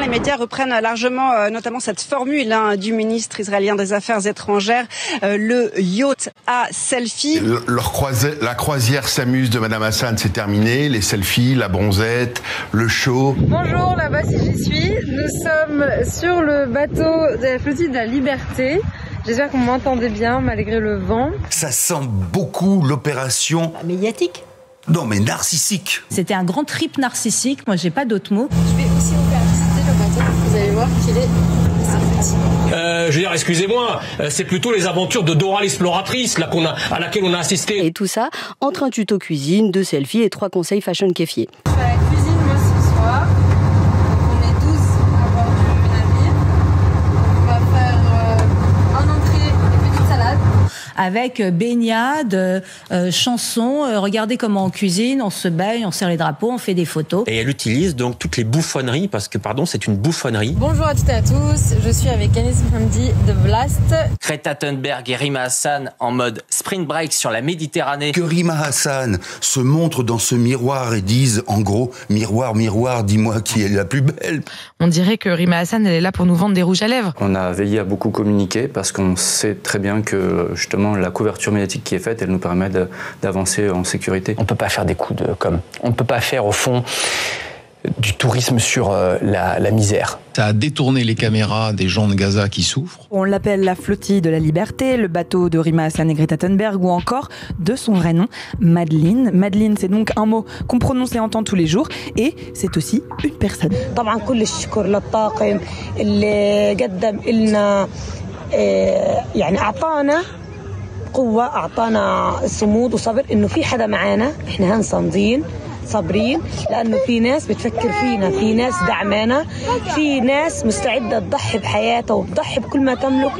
les médias reprennent largement notamment cette formule du ministre israélien des Affaires étrangères, le yacht à selfie. La croisière s'amuse de Madame Hassan, c'est terminé. Les selfies, la bronzette, le show. Bonjour, là-bas si j'y suis. Nous sommes sur le bateau de la flottille de la Liberté. J'espère que vous m'entendez bien malgré le vent. Ça sent beaucoup l'opération... médiatique. Non, mais narcissique. C'était un grand trip narcissique, moi j'ai pas d'autres mots. Je vais aussi vous faire visiter le bateau, vous allez voir qu'il est assez petit. Je veux dire, excusez-moi, c'est plutôt les aventures de Dora l'exploratrice là, à laquelle on a assisté. Et tout ça entre un tuto cuisine, 2 selfies et 3 conseils fashion kéfier. Je suis à la cuisine moi ce soir. On est 12 à bord du navire. On va faire en entrée des petites salades. Avec baignade, chansons, regardez comment on cuisine, on se baigne, on serre les drapeaux, on fait des photos. Et elle utilise donc toutes les bouffonneries, parce que, pardon, c'est une bouffonnerie. Bonjour à toutes et à tous, je suis avec Anis Hamdi de Blast. Greta Thunberg et Rima Hassan en mode sprint break sur la Méditerranée. Que Rima Hassan se montre dans ce miroir et dise, en gros, miroir, miroir, dis-moi qui est la plus belle. On dirait que Rima Hassan, elle est là pour nous vendre des rouges à lèvres. On a veillé à beaucoup communiquer parce qu'on sait très bien que, justement, la couverture médiatique qui est faite, elle nous permet d'avancer en sécurité. On ne peut pas faire des coups de com'. On ne peut pas faire, au fond, du tourisme sur la misère. Ça a détourné les caméras des gens de Gaza qui souffrent. On l'appelle la flottille de la Liberté, le bateau de Rima Hassan et Greta Thunberg, ou encore de son vrai nom, Madeleine. Madeleine, c'est donc un mot qu'on prononce et entend tous les jours, et c'est aussi une personne. قوة أعطانا صمود وصبر إنه في حدا معانا إحنا هنصمدين صابرين لأنه في ناس بتفكر فينا في ناس دعمانا في ناس مستعدة تضحي بحياتها وتضحي بكل ما تملك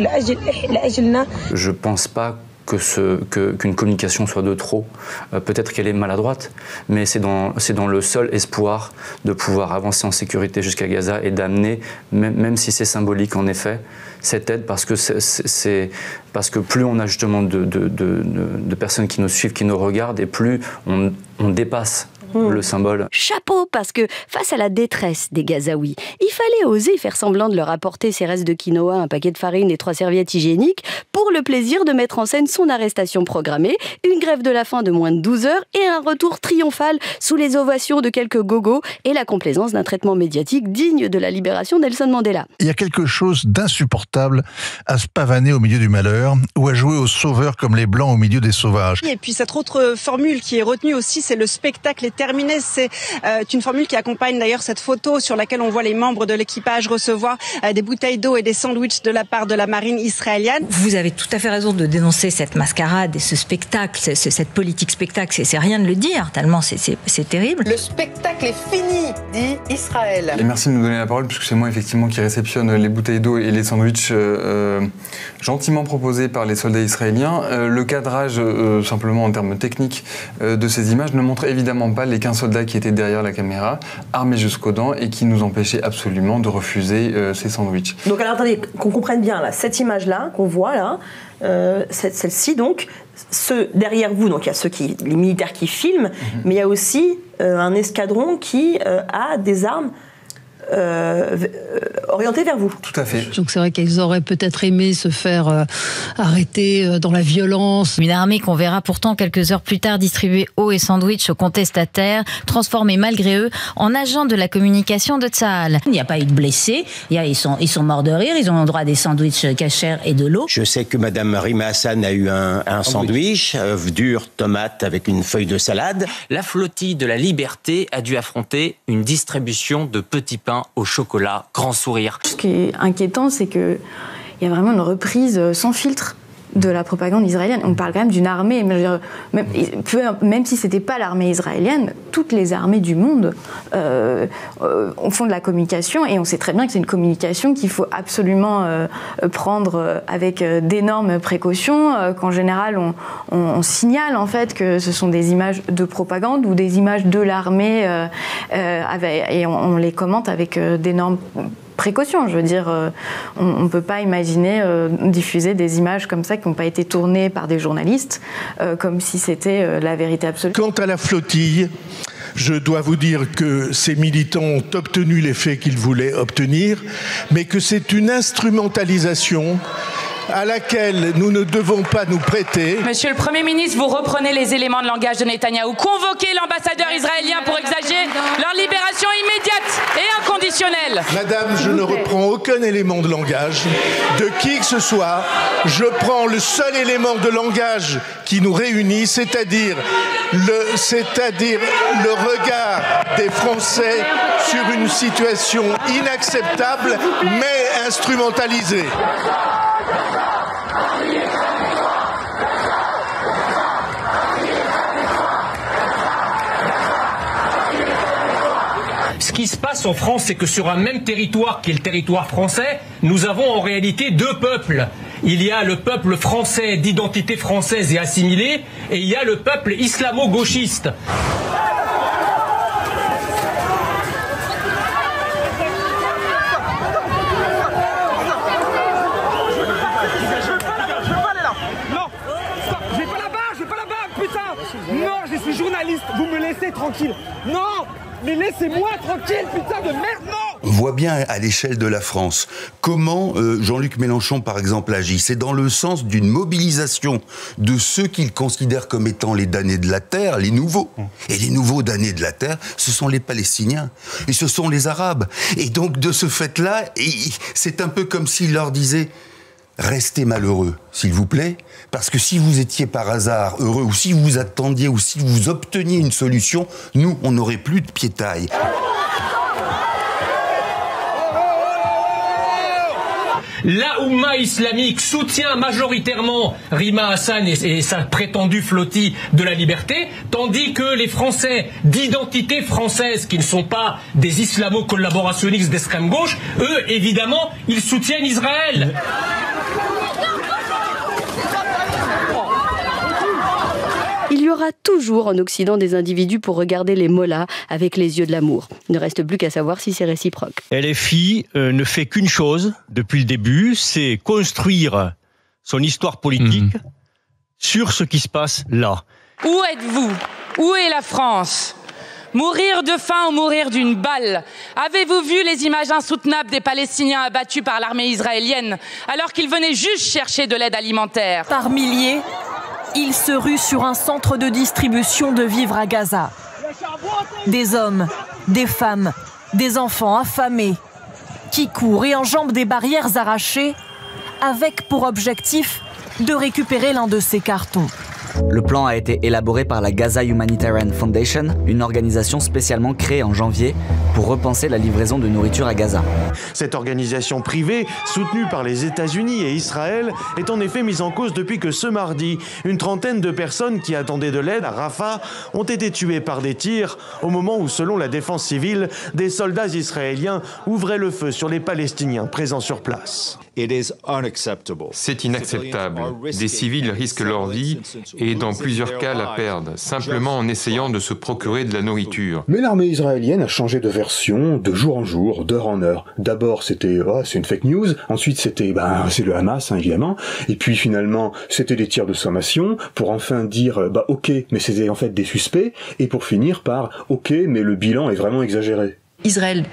لأجلنا. Je pense pas qu'une communication soit de trop. Peut-être qu'elle est maladroite, mais c'est dans le seul espoir de pouvoir avancer en sécurité jusqu'à Gaza et d'amener, même si c'est symbolique en effet, cette aide parce que plus on a justement de personnes qui nous suivent, qui nous regardent, et plus on dépasse le symbole. Chapeau, parce que face à la détresse des Gazaouis, il fallait oser faire semblant de leur apporter ses restes de quinoa, un paquet de farine et 3 serviettes hygiéniques pour le plaisir de mettre en scène son arrestation programmée, une grève de la faim de moins de 12 heures et un retour triomphal sous les ovations de quelques gogos et la complaisance d'un traitement médiatique digne de la libération Nelson Mandela. Il y a quelque chose d'insupportable à se pavaner au milieu du malheur ou à jouer aux sauveurs comme les Blancs au milieu des sauvages. Et puis cette autre formule qui est retenue aussi, c'est le spectacle est terminé. C'est une formule qui accompagne d'ailleurs cette photo sur laquelle on voit les membres de l'équipage recevoir des bouteilles d'eau et des sandwichs de la part de la marine israélienne. Vous avez tout à fait raison de dénoncer cette mascarade et ce spectacle, cette politique spectacle, c'est rien de le dire, tellement c'est terrible. Le spectacle est fini, dit Israël. Et merci de nous donner la parole, puisque c'est moi effectivement qui réceptionne les bouteilles d'eau et les sandwichs gentiment proposés par les soldats israéliens. Le cadrage, simplement en termes techniques, de ces images ne montre évidemment pas les 15 soldats qui étaient derrière la caméra, armés jusqu'aux dents et qui nous empêchaient absolument de refuser ces sandwichs. Donc alors attendez, qu'on comprenne bien là, cette image-là qu'on voit là, celle-ci donc, ceux derrière vous, donc il y a les militaires qui filment, mais il y a aussi un escadron qui a des armes orientés vers vous. Tout à fait. Donc c'est vrai qu'ils auraient peut-être aimé se faire arrêter dans la violence. Une armée qu'on verra pourtant quelques heures plus tard distribuer eau et sandwich aux contestataires, transformés malgré eux en agents de la communication de Tsahal. Il n'y a pas eu de blessés, ils sont morts de rire, ils ont le droit à des sandwichs cachers et de l'eau. Je sais que Madame Rima Hassan a eu un sandwich, dur, tomate avec une feuille de salade. La flottille de la Liberté a dû affronter une distribution de petits pains au chocolat, grand sourire. Ce qui est inquiétant, c'est qu'il y a vraiment une reprise sans filtre de la propagande israélienne. On parle quand même d'une armée, même si c'était pas l'armée israélienne, toutes les armées du monde font de la communication, et on sait très bien que c'est une communication qu'il faut absolument prendre avec d'énormes précautions, qu'en général on signale en fait que ce sont des images de propagande ou des images de l'armée et on les commente avec d'énormes précaution. Je veux dire, on ne peut pas imaginer diffuser des images comme ça qui n'ont pas été tournées par des journalistes, comme si c'était la vérité absolue. Quant à la flottille, Je dois vous dire que ces militants ont obtenu l'effet qu'ils voulaient obtenir, mais que c'est une instrumentalisation à laquelle nous ne devons pas nous prêter. Monsieur le Premier ministre, vous reprenez les éléments de langage de Netanyahou. Convoquez l'ambassadeur israélien pour exiger leur libération immédiate et inconditionnelle. Madame, je ne reprends aucun élément de langage de qui que ce soit. Je prends le seul élément de langage qui nous réunit, c'est-à-dire le regard des Français sur une situation inacceptable mais instrumentalisée. Ce qui se passe en France, c'est que sur un même territoire qui est le territoire français, nous avons en réalité deux peuples. Il y a le peuple français d'identité française et assimilé, et il y a le peuple islamo-gauchiste. Non, je suis journaliste, vous me laissez tranquille. Non, mais laissez-moi tranquille, putain de merde, non! On voit bien à l'échelle de la France comment Jean-Luc Mélenchon, par exemple, agit. C'est dans le sens d'une mobilisation de ceux qu'il considère comme étant les damnés de la terre, les nouveaux. Et les nouveaux damnés de la terre, ce sont les Palestiniens et ce sont les Arabes. Et donc, de ce fait-là, c'est un peu comme s'il leur disait... Restez malheureux, s'il vous plaît, parce que si vous étiez par hasard heureux, ou si vous attendiez, ou si vous obteniez une solution, nous, on n'aurait plus de pied-taille. La Oumma islamique soutient majoritairement Rima Hassan et sa prétendue flottille de la liberté, tandis que les Français d'identité française, qui ne sont pas des islamo-collaborationnistes d'extrême gauche, eux, évidemment, ils soutiennent Israël. Il y aura toujours en Occident des individus pour regarder les mollahs avec les yeux de l'amour. Il ne reste plus qu'à savoir si c'est réciproque. LFI ne fait qu'une chose depuis le début, c'est construire son histoire politique sur ce qui se passe là. Où êtes-vous? Où est la France? Mourir de faim ou mourir d'une balle? Avez-vous vu les images insoutenables des Palestiniens abattus par l'armée israélienne alors qu'ils venaient juste chercher de l'aide alimentaire? Par milliers, ils se ruent sur un centre de distribution de vivres à Gaza. Des hommes, des femmes, des enfants affamés qui courent et enjambent des barrières arrachées avec pour objectif de récupérer l'un de ces cartons. Le plan a été élaboré par la Gaza Humanitarian Foundation, une organisation spécialement créée en janvier pour repenser la livraison de nourriture à Gaza. Cette organisation privée, soutenue par les États-Unis et Israël, est en effet mise en cause depuis que ce mardi, une trentaine de personnes qui attendaient de l'aide à Rafah ont été tuées par des tirs au moment où, selon la défense civile, des soldats israéliens ouvraient le feu sur les Palestiniens présents sur place. C'est inacceptable. Des civils risquent leur vie et dans plusieurs cas la perdent, simplement en essayant de se procurer de la nourriture. Mais l'armée israélienne a changé de version de jour en jour, d'heure en heure. D'abord c'était c'est une fake news, ensuite c'était c'est le Hamas évidemment, et puis finalement c'était des tirs de sommation pour enfin dire ok mais c'était en fait des suspects, et pour finir par ok mais le bilan est vraiment exagéré. Israël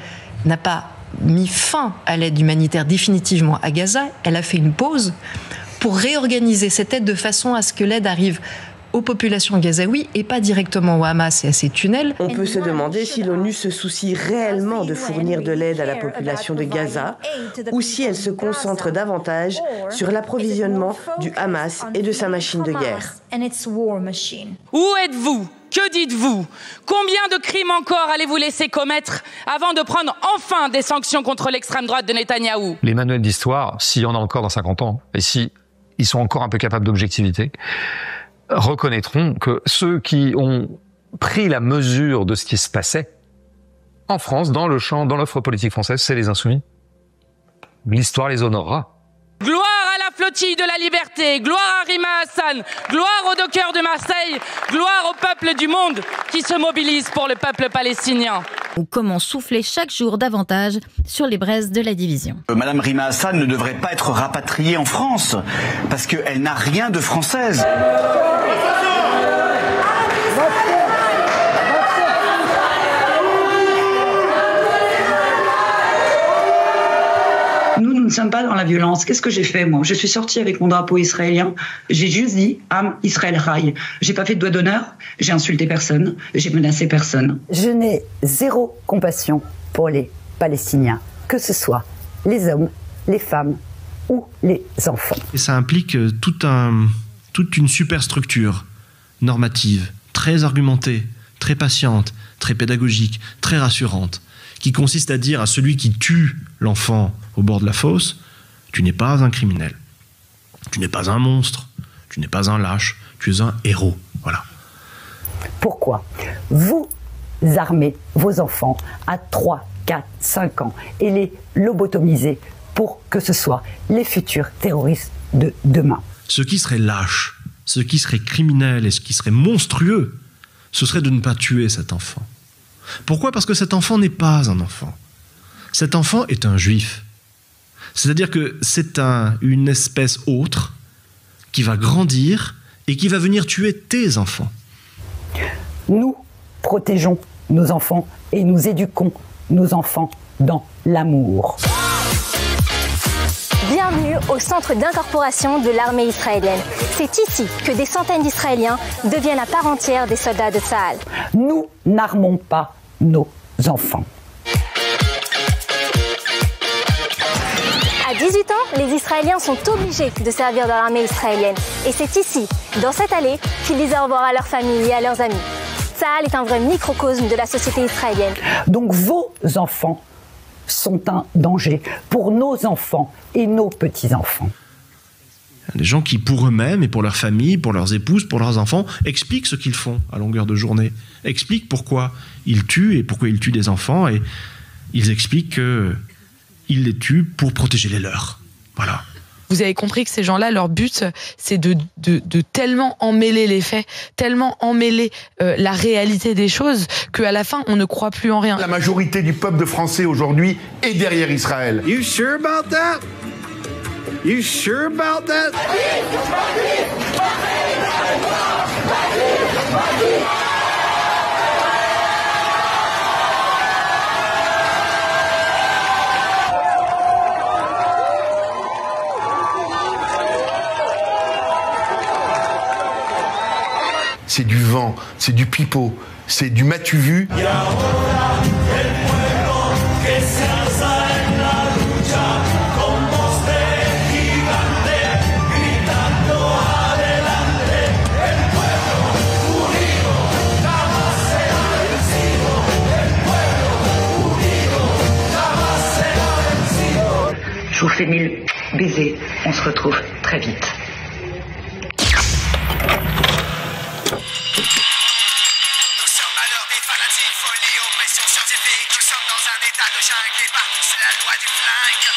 n'a pas mis fin à l'aide humanitaire définitivement à Gaza, elle a fait une pause pour réorganiser cette aide de façon à ce que l'aide arrive aux populations gazaouis et pas directement au Hamas et à ses tunnels. On peut se demander si l'ONU se soucie réellement de fournir de l'aide à la population de Gaza ou si elle se concentre davantage sur l'approvisionnement du Hamas et de sa machine de guerre. Où êtes-vous? Que dites-vous? Combien de crimes encore allez-vous laisser commettre avant de prendre enfin des sanctions contre l'extrême droite de Netanyahou? Les manuels d'histoire, s'il y en a encore dans 50 ans, et si ils sont encore un peu capables d'objectivité, reconnaîtront que ceux qui ont pris la mesure de ce qui se passait en France, dans le champ, dans l'offre politique française, c'est les insoumis. L'histoire les honorera. Gloire à la flottille de la liberté, gloire à Rima Hassan, gloire aux dockers de Marseille, gloire au peuple du monde qui se mobilise pour le peuple palestinien. Ou comment souffler chaque jour davantage sur les braises de la division. Madame Rima Hassan ne devrait pas être rapatriée en France parce qu'elle n'a rien de française. ne sommes pas dans la violence. Qu'est-ce que j'ai fait, moi? Je suis sortie avec mon drapeau israélien. J'ai juste dit Am Israël Chai. J'ai pas fait de doigt d'honneur. J'ai insulté personne. J'ai menacé personne. Je n'ai zéro compassion pour les Palestiniens, que ce soit les hommes, les femmes ou les enfants. Et ça implique toute une superstructure normative, très argumentée, très patiente, très pédagogique, très rassurante, qui consiste à dire à celui qui tue l'enfant au bord de la fosse, tu n'es pas un criminel, tu n'es pas un monstre, tu n'es pas un lâche, tu es un héros. Voilà. Pourquoi vous armez vos enfants à 3, 4, 5 ans et les lobotomisez pour que ce soit les futurs terroristes de demain? Ce qui serait lâche, ce qui serait criminel et ce qui serait monstrueux, ce serait de ne pas tuer cet enfant. Pourquoi? Parce que cet enfant n'est pas un enfant. Cet enfant est un juif. C'est-à-dire que c'est une espèce autre qui va grandir et qui va venir tuer tes enfants. Nous protégeons nos enfants et nous éduquons nos enfants dans l'amour. Bienvenue au centre d'incorporation de l'armée israélienne. C'est ici que des centaines d'Israéliens deviennent à part entière des soldats de Tsahal. Nous n'armons pas nos enfants. À 18 ans, les Israéliens sont obligés de servir dans l'armée israélienne. Et c'est ici, dans cette allée, qu'ils disent au revoir à leur famille et à leurs amis. Tsahal est un vrai microcosme de la société israélienne. Donc vos enfants sont un danger pour nos enfants et nos petits-enfants. Des gens qui, pour eux-mêmes et pour leur famille, pour leurs épouses, pour leurs enfants, expliquent ce qu'ils font à longueur de journée, expliquent pourquoi ils tuent et pourquoi ils tuent des enfants, et ils expliquent qu'ils les tuent pour protéger les leurs. Voilà. Vous avez compris que ces gens-là, leur but, c'est de tellement emmêler les faits, tellement emmêler la réalité des choses, qu'à la fin, on ne croit plus en rien. La majorité du peuple français aujourd'hui est derrière Israël. You sure about that? You sure about that? C'est du vent, c'est du pipeau, c'est du m'as-tu vu? Je vous fais 1000 baisers, on se retrouve très vite. Nous sommes dans un état de jungle et partout c'est la loi du flingue.